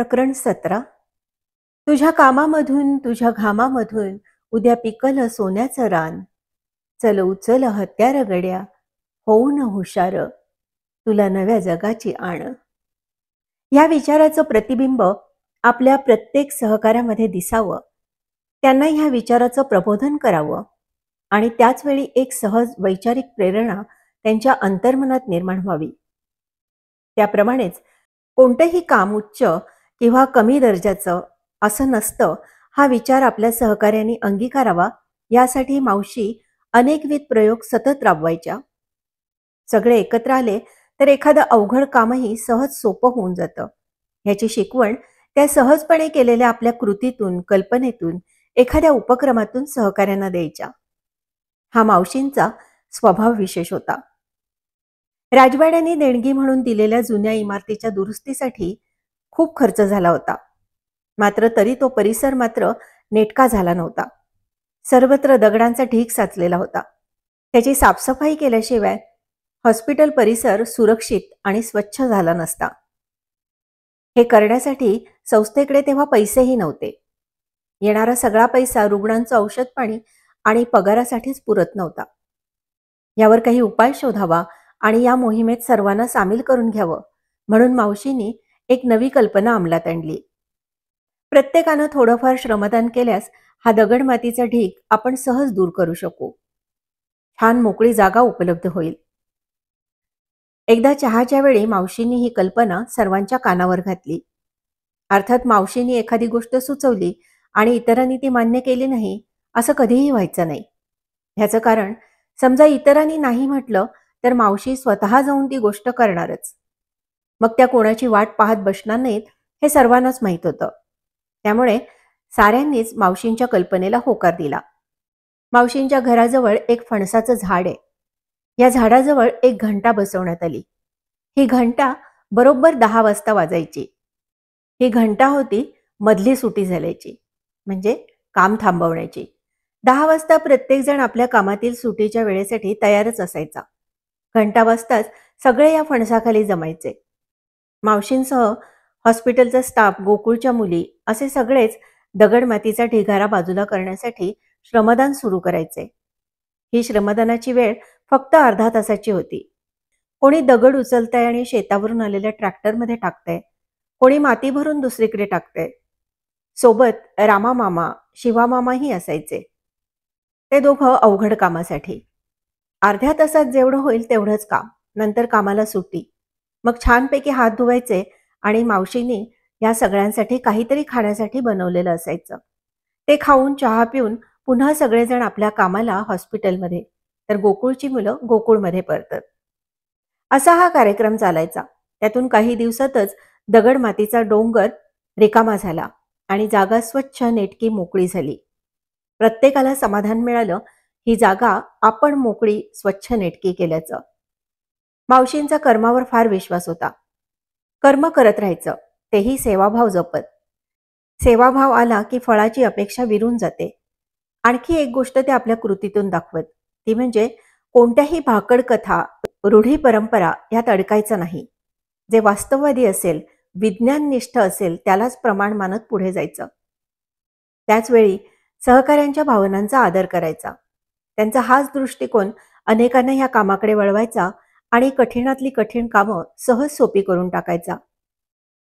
प्रकरण 17. तुझ्या कामामधून तुझ्या घामामधून उद्या पिकल सोन्याचं रान. चल उचल हत्यार गड्या, होऊन हुशार, तुला नव्या जगाची आण. या विचाराचं प्रतिबिंब आपल्या प्रत्येक सहकार्यामध्ये दिसावं, त्यांना ह्या विचाराचं प्रबोधन करावं आणि त्याचवेळी एक सहज वैचारिक प्रेरणा त्यांच्या अंतर्मनात निर्माण व्हावी. त्याप्रमाणेच कोणतंही काम उच्च किंवा कमी दर्जाचं असं नसतं, हा विचार आपल्या सहकार्यांनी अंगीकारावा यासाठी मावशी अनेकविध प्रयोग सतत राबवायच्या. सगळे एकत्र आले तर एखादं अवघड कामही सहज सोपं होऊन जातं. ह्याची शिकवण त्या सहजपणे केलेल्या आपल्या कृतीतून, कल्पनेतून, एखाद्या उपक्रमातून सहकार्यांना द्यायच्या. हा मावशींचा स्वभाव विशेष होता. राजवाड्याने देणगी म्हणून दिलेल्या जुन्या इमारतीच्या दुरुस्तीसाठी खूप खर्च झाला होता. मात्र तरी तो परिसर मात्र नेटका झाला नव्हता. सर्वत्र दगडांचा ढीग साचलेला होता. त्याची साफसफाई केल्याशिवाय हॉस्पिटल परिसर सुरक्षित आणि स्वच्छ झाला नसता. हे करण्यासाठी संस्थेकडे तेव्हा पैसेही नव्हते. येणारा सगळा पैसा रुग्णांचं औषध पाणी आणि पगारासाठीच पुरत नव्हता. यावर काही उपाय शोधावा आणि या मोहिमेत सर्वांना सामील करून घ्यावं म्हणून मावशींनी एक नवी कल्पना अंमलात आणली. प्रत्येकानं थोडंफार श्रमदान केल्यास हा दगडमातीचा ढीग आपण सहज दूर करू शकू. छान मोकळी जागा उपलब्ध होईल. एकदा चहाच्या वेळी मावशींनी ही कल्पना सर्वांच्या कानावर घातली. अर्थात मावशींनी एखादी गोष्ट सुचवली आणि इतरांनी ती मान्य केली नाही असं कधीही व्हायचं नाही. ह्याचं कारण समजा इतरांनी नाही म्हटलं तर मावशी स्वतः जाऊन ती गोष्ट करणारच. मग त्या कोणाची वाट पाहत बसणार नाहीत हे सर्वांनाच माहीत होतं. त्यामुळे साऱ्यांनीच मावशींच्या कल्पनेला होकार दिला. मावशींच्या घराजवळ एक फणसाचं झाड आहे. या झाडाजवळ एक घंटा बसवण्यात आली. ही घंटा बरोबर 10 वाजता वाजायची. ही घंटा होती मधली सुटी झाल्याची, म्हणजे काम थांबवण्याची. 10 वाजता प्रत्येकजण आपल्या कामातील सुटीच्या वेळेसाठी तयारच असायचा. घंटा वाजताच सगळे या फणसाखाली जमायचे. मावशींसह हॉस्पिटलचा स्टाफ, गोकुळच्या मुली असे सगळेच दगडमातीचा ढिगारा बाजूला करण्यासाठी श्रमदान सुरू करायचे. ही श्रमदानाची वेळ फक्त अर्धा तासाची होती. कोणी दगड उचलतंय आणि शेतावरून आलेल्या ट्रॅक्टरमध्ये टाकतंय, कोणी माती भरून दुसरीकडे टाकतंय. सोबत रामामामा, शिवामामाही असायचे. ते दोघं अवघड कामासाठी. अर्ध्या तासात जेवढं होईल तेवढंच काम, नंतर कामाला सुट्टी. मग छानपैकी हात धुवायचे आणि मावशींनी या सगळ्यांसाठी काहीतरी खाण्यासाठी बनवलेलं असायचं. ते खाऊन चहा पिऊन पुन्हा सगळेजण आपल्या कामाला हॉस्पिटलमध्ये, तर गोकुळची मुलं गोकुळमध्ये परतत. असा हा कार्यक्रम चालायचा. त्यातून काही दिवसातच दगडमातीचा डोंगर रिकामा झाला आणि जागा स्वच्छ, नेटकी, मोकळी झाली. प्रत्येकाला समाधान मिळालं, ही जागा आपण मोकळी, स्वच्छ, नेटकी केल्याचं. मावशींचा कर्मावर फार विश्वास होता. कर्म करत राहायचं, तेही सेवाभाव जपत. सेवाभाव आला की फळाची अपेक्षा विरून जाते. आणखी एक गोष्ट ते आपल्या कृतीतून दाखवत, ती म्हणजे कोणत्याही भाकड कथा, रूढी परंपरा यात अडकायचं नाही. जे वास्तववादी असेल, विज्ञाननिष्ठ असेल त्यालाच प्रमाण मानत पुढे जायचं. त्याचवेळी सहकाऱ्यांच्या भावनांचा आदर करायचा. त्यांचा हाच दृष्टिकोन अनेकांना ह्या कामाकडे वळवायचा आणि कठीणातली कठीण कामं सहज सोपी करून टाकायचा.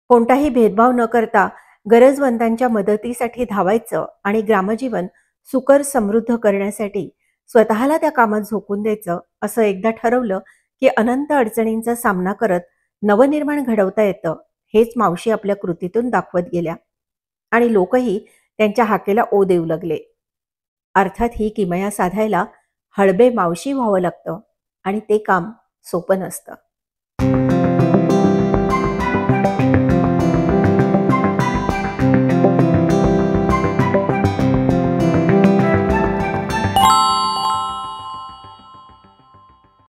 कोणताही भेदभाव न करता गरजवंतांच्या मदतीसाठी धावायचं आणि ग्रामजीवन सुकर समृद्ध करण्यासाठी स्वतःला त्या कामात झोकून द्यायचं असं एकदा ठरवलं की अनंत अडचणींचा सामना करत नवनिर्माण घडवता येतं, हेच मावशी आपल्या कृतीतून दाखवत गेल्या आणि लोकही त्यांच्या हाकेला ओ देऊ लागले. अर्थात ही किमया साधायला हळबे मावशी व्हावं लागतं आणि ते काम सोपं नसतं.